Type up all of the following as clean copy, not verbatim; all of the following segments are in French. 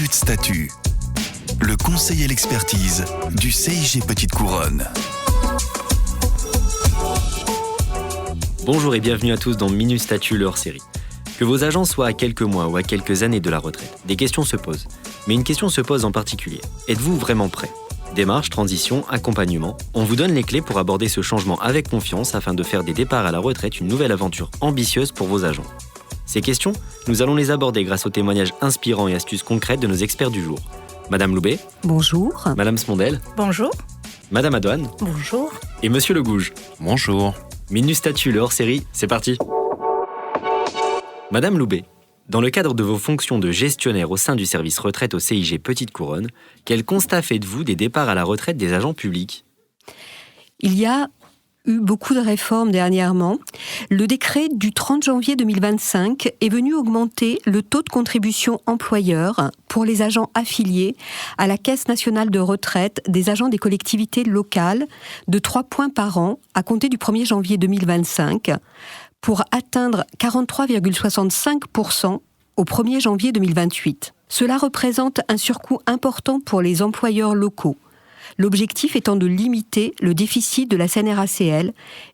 Minute Statut. Le conseil et l'expertise du CIG Petite Couronne. Bonjour et bienvenue à tous dans Minute Statut, le hors-série. Que vos agents soient à quelques mois ou à quelques années de la retraite, des questions se posent. Mais une question se pose en particulier. Êtes-vous vraiment prêt ? Démarche, transition, accompagnement, on vous donne les clés pour aborder ce changement avec confiance afin de faire des départs à la retraite une nouvelle aventure ambitieuse pour vos agents. Ces questions, nous allons les aborder grâce aux témoignages inspirants et astuces concrètes de nos experts du jour. Madame Loubet. Bonjour. Madame Smondel. Bonjour. Madame Adouane. Bonjour. Et Monsieur Le Gouge. Bonjour. Minute Statut, le hors-série, c'est parti. Madame Loubet, dans le cadre de vos fonctions de gestionnaire au sein du service retraite au CIG Petite Couronne, quel constat faites-vous des départs à la retraite des agents publics ? Il y a eu beaucoup de réformes dernièrement. Le décret du 30 janvier 2025 est venu augmenter le taux de contribution employeur pour les agents affiliés à la Caisse nationale de retraite des agents des collectivités locales de 3 points par an à compter du 1er janvier 2025 pour atteindre 43,65% au 1er janvier 2028. Cela représente un surcoût important pour les employeurs locaux. L'objectif étant de limiter le déficit de la CNRACL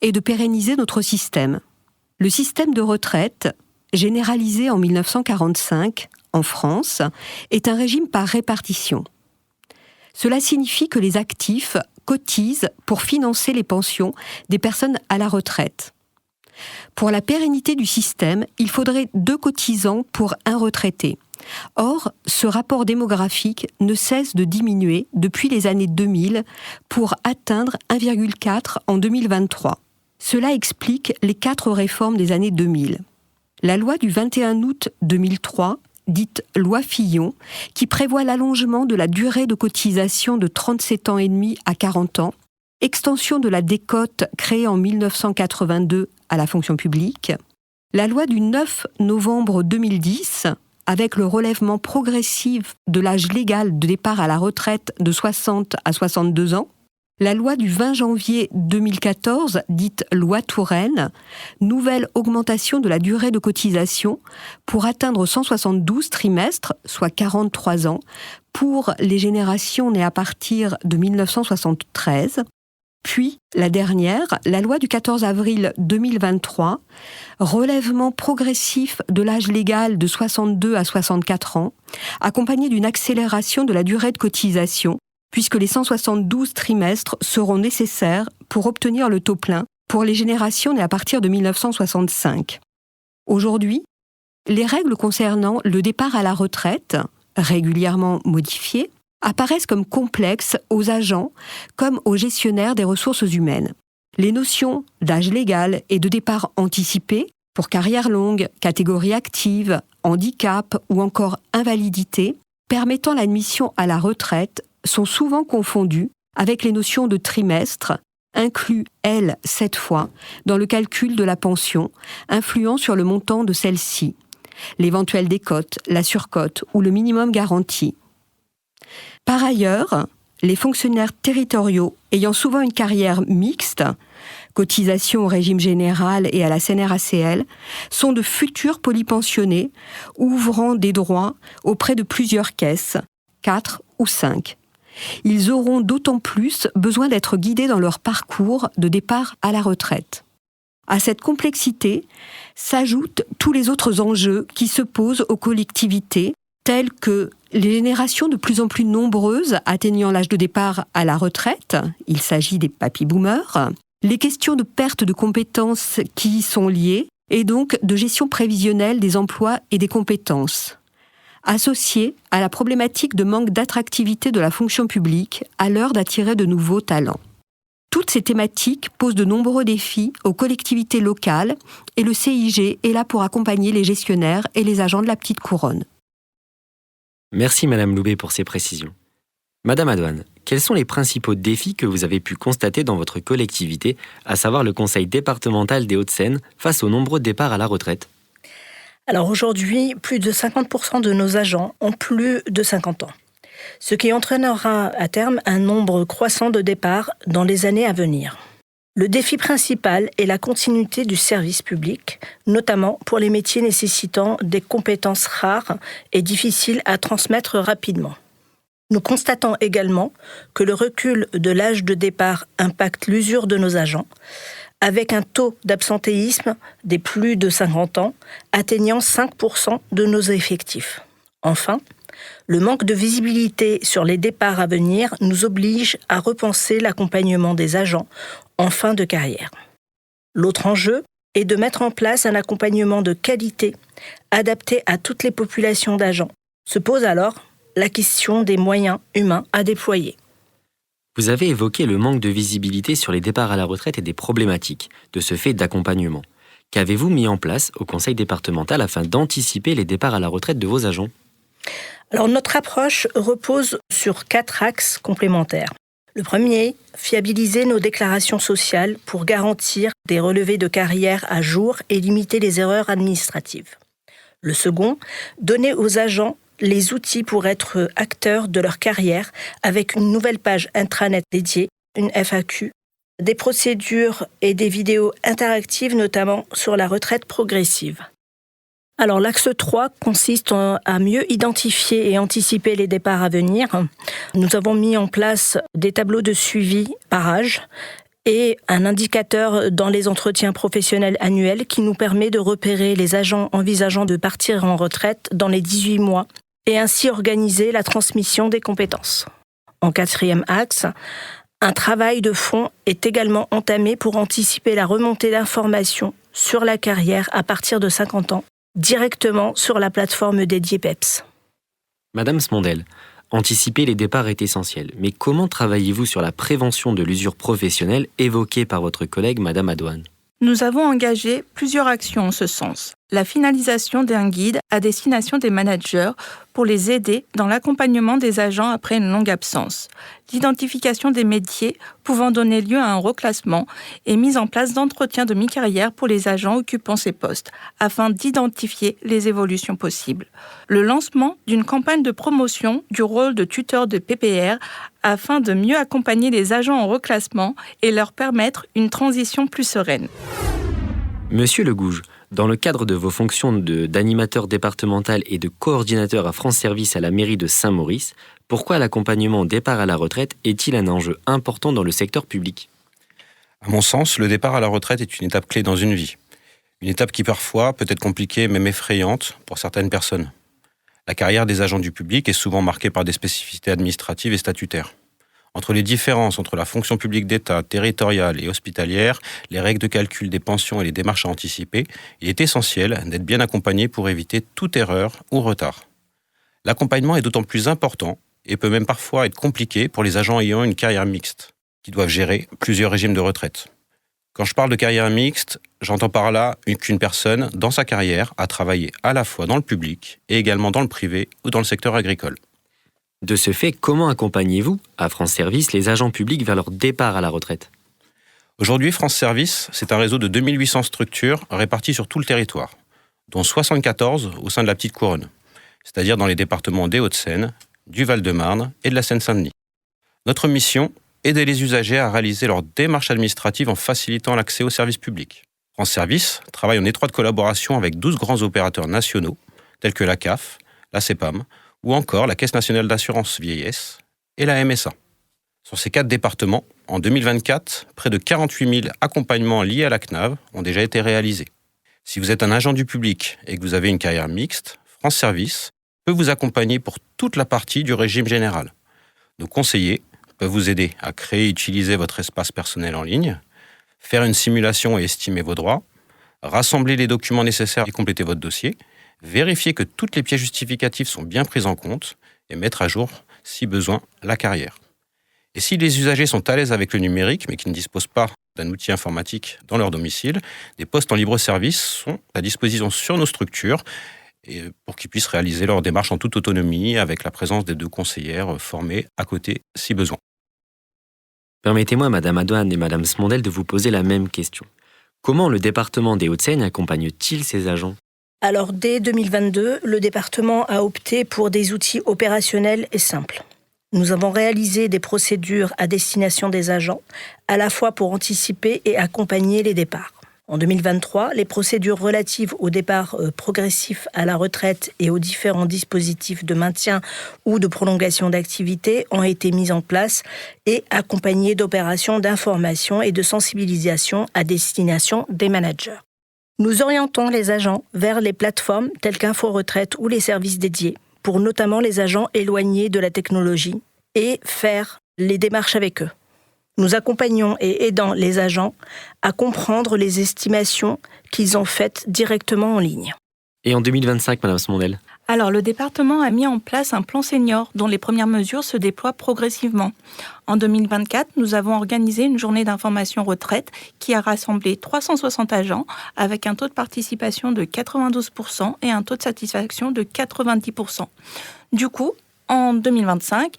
et de pérenniser notre système. Le système de retraite, généralisé en 1945 en France, est un régime par répartition. Cela signifie que les actifs cotisent pour financer les pensions des personnes à la retraite. Pour la pérennité du système, il faudrait 2 cotisants pour un retraité. Or, ce rapport démographique ne cesse de diminuer depuis les années 2000 pour atteindre 1,4 en 2023. Cela explique les 4 réformes des années 2000. La loi du 21 août 2003, dite loi Fillon, qui prévoit l'allongement de la durée de cotisation de 37 ans et demi à 40 ans, extension de la décote créée en 1982 à la fonction publique, la loi du 9 novembre 2010, avec le relèvement progressif de l'âge légal de départ à la retraite de 60 à 62 ans, la loi du 20 janvier 2014, dite loi Touraine, nouvelle augmentation de la durée de cotisation pour atteindre 172 trimestres, soit 43 ans, pour les générations nées à partir de 1973, puis, la dernière, la loi du 14 avril 2023, relèvement progressif de l'âge légal de 62 à 64 ans, accompagné d'une accélération de la durée de cotisation, puisque les 172 trimestres seront nécessaires pour obtenir le taux plein pour les générations nées à partir de 1965. Aujourd'hui, les règles concernant le départ à la retraite, régulièrement modifiées, apparaissent comme complexes aux agents comme aux gestionnaires des ressources humaines. Les notions d'âge légal et de départ anticipé pour carrière longue, catégorie active, handicap ou encore invalidité permettant l'admission à la retraite sont souvent confondues avec les notions de trimestre, inclus, elles, 7 fois, dans le calcul de la pension, influant sur le montant de celle-ci, l'éventuelle décote, la surcote ou le minimum garanti. Par ailleurs, les fonctionnaires territoriaux ayant souvent une carrière mixte, cotisation au régime général et à la CNRACL, sont de futurs polypensionnés ouvrant des droits auprès de plusieurs caisses, 4 ou 5. Ils auront d'autant plus besoin d'être guidés dans leur parcours de départ à la retraite. À cette complexité s'ajoutent tous les autres enjeux qui se posent aux collectivités, tels que les générations de plus en plus nombreuses atteignant l'âge de départ à la retraite, il s'agit des papy-boomers, les questions de perte de compétences qui y sont liées, et donc de gestion prévisionnelle des emplois et des compétences, associées à la problématique de manque d'attractivité de la fonction publique à l'heure d'attirer de nouveaux talents. Toutes ces thématiques posent de nombreux défis aux collectivités locales et le CIG est là pour accompagner les gestionnaires et les agents de la Petite Couronne. Merci Madame Loubet pour ces précisions. Madame Adouane, quels sont les principaux défis que vous avez pu constater dans votre collectivité, à savoir le Conseil départemental des Hauts-de-Seine, face aux nombreux départs à la retraite ? Alors aujourd'hui, plus de 50% de nos agents ont plus de 50 ans, ce qui entraînera à terme un nombre croissant de départs dans les années à venir. Le défi principal est la continuité du service public, notamment pour les métiers nécessitant des compétences rares et difficiles à transmettre rapidement. Nous constatons également que le recul de l'âge de départ impacte l'usure de nos agents, avec un taux d'absentéisme des plus de 50 ans atteignant 5% de nos effectifs. Enfin, le manque de visibilité sur les départs à venir nous oblige à repenser l'accompagnement des agents en fin de carrière. L'autre enjeu est de mettre en place un accompagnement de qualité adapté à toutes les populations d'agents. Se pose alors la question des moyens humains à déployer. Vous avez évoqué le manque de visibilité sur les départs à la retraite et des problématiques de ce fait d'accompagnement. Qu'avez-vous mis en place au conseil départemental afin d'anticiper les départs à la retraite de vos agents ? Alors, notre approche repose sur 4 axes complémentaires. Le premier, fiabiliser nos déclarations sociales pour garantir des relevés de carrière à jour et limiter les erreurs administratives. Le second, donner aux agents les outils pour être acteurs de leur carrière avec une nouvelle page intranet dédiée, une FAQ, des procédures et des vidéos interactives, notamment sur la retraite progressive. Alors, l'axe 3 consiste à mieux identifier et anticiper les départs à venir. Nous avons mis en place des tableaux de suivi par âge et un indicateur dans les entretiens professionnels annuels qui nous permet de repérer les agents envisageant de partir en retraite dans les 18 mois et ainsi organiser la transmission des compétences. En 4e axe, un travail de fond est également entamé pour anticiper la remontée d'informations sur la carrière à partir de 50 ans, directement sur la plateforme dédiée PEPS. Madame Smondel, anticiper les départs est essentiel, mais comment travaillez-vous sur la prévention de l'usure professionnelle évoquée par votre collègue Madame Adouane ? Nous avons engagé plusieurs actions en ce sens. La finalisation d'un guide à destination des managers pour les aider dans l'accompagnement des agents après une longue absence. L'identification des métiers pouvant donner lieu à un reclassement et mise en place d'entretiens de mi-carrière pour les agents occupant ces postes, afin d'identifier les évolutions possibles. Le lancement d'une campagne de promotion du rôle de tuteur de PPR afin de mieux accompagner les agents en reclassement et leur permettre une transition plus sereine. Monsieur Legouge, dans le cadre de vos fonctions d'animateur départemental et de coordinateur à France Service à la mairie de Saint-Maurice, pourquoi l'accompagnement au départ à la retraite est-il un enjeu important dans le secteur public ? À mon sens, le départ à la retraite est une étape clé dans une vie. Une étape qui parfois peut être compliquée, même effrayante pour certaines personnes. La carrière des agents du public est souvent marquée par des spécificités administratives et statutaires. Entre les différences entre la fonction publique d'État, territoriale et hospitalière, les règles de calcul des pensions et les démarches à anticiper, il est essentiel d'être bien accompagné pour éviter toute erreur ou retard. L'accompagnement est d'autant plus important et peut même parfois être compliqué pour les agents ayant une carrière mixte, qui doivent gérer plusieurs régimes de retraite. Quand je parle de carrière mixte, j'entends par là qu'une personne, dans sa carrière, a travaillé à la fois dans le public et également dans le privé ou dans le secteur agricole. De ce fait, comment accompagnez-vous, à France Service, les agents publics vers leur départ à la retraite ? Aujourd'hui, France Service, c'est un réseau de 2800 structures réparties sur tout le territoire, dont 74 au sein de la Petite Couronne, c'est-à-dire dans les départements des Hauts-de-Seine, du Val-de-Marne et de la Seine-Saint-Denis. Notre mission, aider les usagers à réaliser leurs démarches administratives en facilitant l'accès aux services publics. France Service travaille en étroite collaboration avec 12 grands opérateurs nationaux, tels que la CAF, la CEPAM, ou encore la Caisse nationale d'assurance vieillesse et la MSA. Sur ces 4 départements, en 2024, près de 48 000 accompagnements liés à la CNAV ont déjà été réalisés. Si vous êtes un agent du public et que vous avez une carrière mixte, France Service peut vous accompagner pour toute la partie du régime général. Nos conseillers peuvent vous aider à créer et utiliser votre espace personnel en ligne, faire une simulation et estimer vos droits, rassembler les documents nécessaires et compléter votre dossier, vérifier que toutes les pièces justificatives sont bien prises en compte et mettre à jour, si besoin, la carrière. Et si les usagers sont à l'aise avec le numérique, mais qui ne disposent pas d'un outil informatique dans leur domicile, des postes en libre service sont à disposition sur nos structures et pour qu'ils puissent réaliser leur démarche en toute autonomie avec la présence des 2 conseillères formées à côté si besoin. Permettez-moi, Madame Adouane et Madame Smondel, de vous poser la même question. Comment le département des Hauts-de-Seine accompagne-t-il ses agents ? Alors, dès 2022, le département a opté pour des outils opérationnels et simples. Nous avons réalisé des procédures à destination des agents, à la fois pour anticiper et accompagner les départs. En 2023, les procédures relatives au départ progressif à la retraite et aux différents dispositifs de maintien ou de prolongation d'activité ont été mises en place et accompagnées d'opérations d'information et de sensibilisation à destination des managers. Nous orientons les agents vers les plateformes telles qu'Info Retraite ou les services dédiés, pour notamment les agents éloignés de la technologie, et faire les démarches avec eux. Nous accompagnons et aidons les agents à comprendre les estimations qu'ils ont faites directement en ligne. Et en 2025, Madame Smondel? Alors, le département a mis en place un plan senior dont les premières mesures se déploient progressivement. En 2024, nous avons organisé une journée d'information retraite qui a rassemblé 360 agents avec un taux de participation de 92% et un taux de satisfaction de 90%. Du coup, en 2025,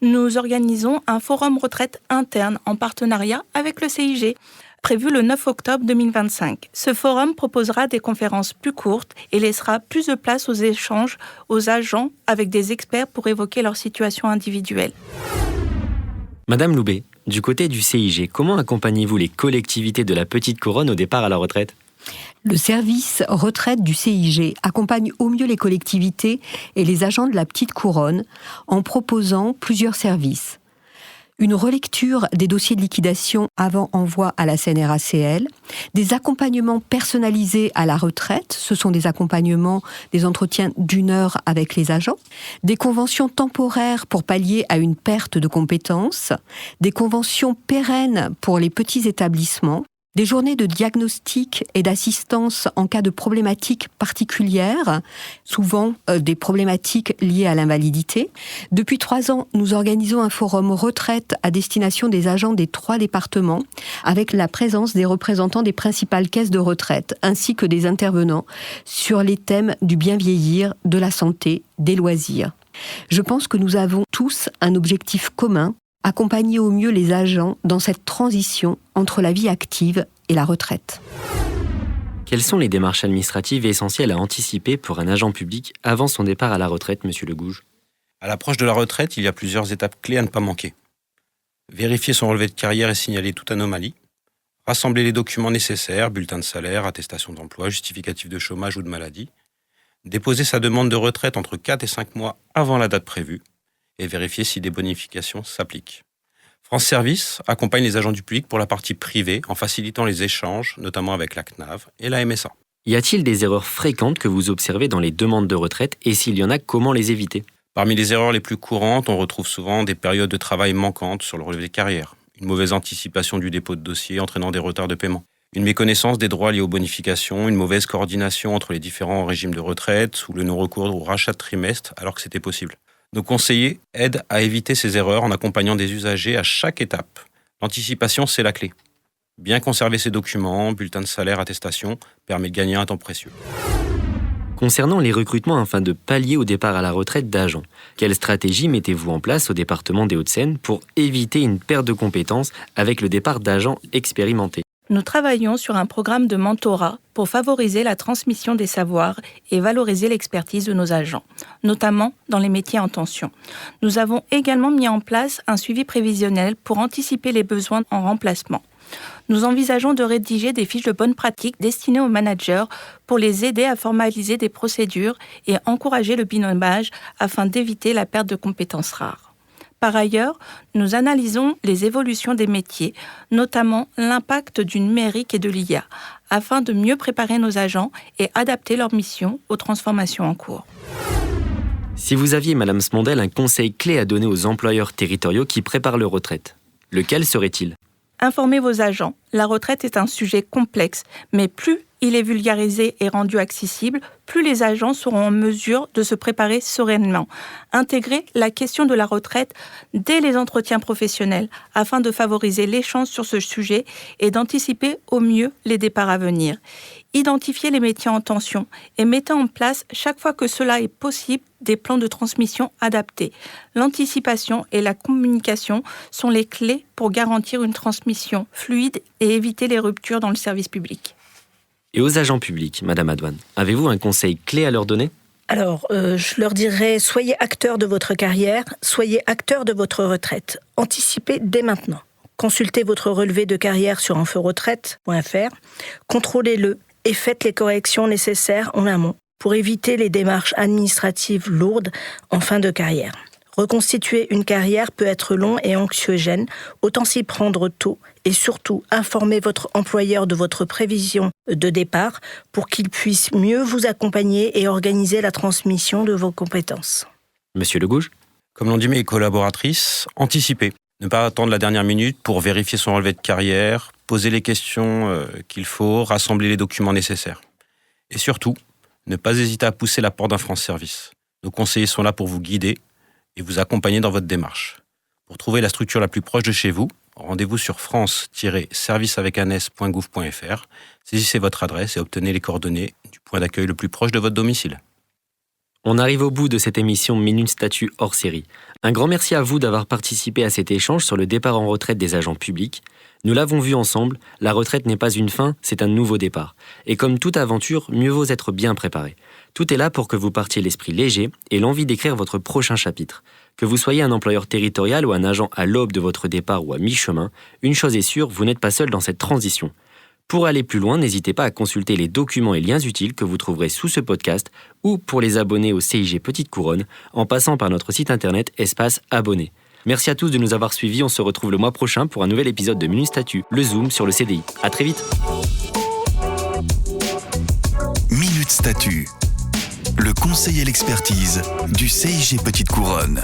nous organisons un forum retraite interne en partenariat avec le CIG, prévu le 9 octobre 2025. Ce forum proposera des conférences plus courtes et laissera plus de place aux échanges aux agents avec des experts pour évoquer leur situation individuelle. Madame Loubet, du côté du CIG, comment accompagnez-vous les collectivités de la Petite Couronne au départ à la retraite? Le service retraite du CIG accompagne au mieux les collectivités et les agents de la Petite Couronne en proposant plusieurs services. Une relecture des dossiers de liquidation avant envoi à la CNRACL, des accompagnements personnalisés à la retraite, ce sont des accompagnements, des entretiens d'1 heure avec les agents, des conventions temporaires pour pallier à une perte de compétences, des conventions pérennes pour les petits établissements, des journées de diagnostic et d'assistance en cas de problématiques particulières, souvent des problématiques liées à l'invalidité. Depuis 3 ans, nous organisons un forum retraite à destination des agents des 3 départements, avec la présence des représentants des principales caisses de retraite, ainsi que des intervenants sur les thèmes du bien vieillir, de la santé, des loisirs. Je pense que nous avons tous un objectif commun: accompagner au mieux les agents dans cette transition entre la vie active et la retraite. Quelles sont les démarches administratives essentielles à anticiper pour un agent public avant son départ à la retraite, Monsieur Legouge? À l'approche de la retraite, il y a plusieurs étapes clés à ne pas manquer. Vérifier son relevé de carrière et signaler toute anomalie. Rassembler les documents nécessaires, bulletin de salaire, attestation d'emploi, justificatif de chômage ou de maladie. Déposer sa demande de retraite entre 4 et 5 mois avant la date prévue. Et vérifier si des bonifications s'appliquent. France Service accompagne les agents du public pour la partie privée en facilitant les échanges, notamment avec la CNAV et la MSA. Y a-t-il des erreurs fréquentes que vous observez dans les demandes de retraite et s'il y en a, comment les éviter? Parmi les erreurs les plus courantes, on retrouve souvent des périodes de travail manquantes sur le relevé de carrière, une mauvaise anticipation du dépôt de dossier entraînant des retards de paiement, une méconnaissance des droits liés aux bonifications, une mauvaise coordination entre les différents régimes de retraite ou le non-recours au rachat de trimestre alors que c'était possible. Nos conseillers aident à éviter ces erreurs en accompagnant des usagers à chaque étape. L'anticipation, c'est la clé. Bien conserver ses documents, bulletin de salaire, attestation, permet de gagner un temps précieux. Concernant les recrutements afin de pallier au départ à la retraite d'agents, quelle stratégie mettez-vous en place au département des Hauts-de-Seine pour éviter une perte de compétences avec le départ d'agents expérimentés? Nous travaillons sur un programme de mentorat pour favoriser la transmission des savoirs et valoriser l'expertise de nos agents, notamment dans les métiers en tension. Nous avons également mis en place un suivi prévisionnel pour anticiper les besoins en remplacement. Nous envisageons de rédiger des fiches de bonnes pratiques destinées aux managers pour les aider à formaliser des procédures et encourager le binômage afin d'éviter la perte de compétences rares. Par ailleurs, nous analysons les évolutions des métiers, notamment l'impact du numérique et de l'IA, afin de mieux préparer nos agents et adapter leur mission aux transformations en cours. Si vous aviez, Madame Smondel, un conseil clé à donner aux employeurs territoriaux qui préparent leur retraite, lequel serait-il? Informez vos agents. La retraite est un sujet complexe, mais plus il est vulgarisé et rendu accessible, plus les agents seront en mesure de se préparer sereinement. Intégrez la question de la retraite dès les entretiens professionnels afin de favoriser l'échange sur ce sujet et d'anticiper au mieux les départs à venir. Identifiez les métiers en tension et mettez en place, chaque fois que cela est possible, des plans de transmission adaptés. L'anticipation et la communication sont les clés pour garantir une transmission fluide et éviter les ruptures dans le service public. Et aux agents publics, Madame Adouane, avez-vous un conseil clé à leur donner? Alors, je leur dirais, soyez acteurs de votre carrière, soyez acteurs de votre retraite. Anticipez dès maintenant. Consultez votre relevé de carrière sur info-retraite.fr, contrôlez-le et faites les corrections nécessaires en amont pour éviter les démarches administratives lourdes en fin de carrière. Reconstituer une carrière peut être long et anxiogène, autant s'y prendre tôt et surtout informer votre employeur de votre prévision de départ pour qu'il puisse mieux vous accompagner et organiser la transmission de vos compétences. Monsieur Legouge ? Comme l'ont dit mes collaboratrices, anticipez. Ne pas attendre la dernière minute pour vérifier son relevé de carrière, poser les questions qu'il faut, rassembler les documents nécessaires. Et surtout, ne pas hésiter à pousser la porte d'un France Service. Nos conseillers sont là pour vous guider et vous accompagner dans votre démarche. Pour trouver la structure la plus proche de chez vous, rendez-vous sur france-service.gouv.fr, saisissez votre adresse et obtenez les coordonnées du point d'accueil le plus proche de votre domicile. On arrive au bout de cette émission Minute Statut hors série. Un grand merci à vous d'avoir participé à cet échange sur le départ en retraite des agents publics. Nous l'avons vu ensemble, la retraite n'est pas une fin, c'est un nouveau départ. Et comme toute aventure, mieux vaut être bien préparé. Tout est là pour que vous partiez l'esprit léger et l'envie d'écrire votre prochain chapitre. Que vous soyez un employeur territorial ou un agent à l'aube de votre départ ou à mi-chemin, une chose est sûre, vous n'êtes pas seul dans cette transition. Pour aller plus loin, n'hésitez pas à consulter les documents et liens utiles que vous trouverez sous ce podcast ou pour les abonnés au CIG Petite Couronne, en passant par notre site internet espace abonnés. Merci à tous de nous avoir suivis, on se retrouve le mois prochain pour un nouvel épisode de Minute Statut, le Zoom sur le CDI. À très vite. Minute Statut, le conseil et l'expertise du CIG Petite Couronne.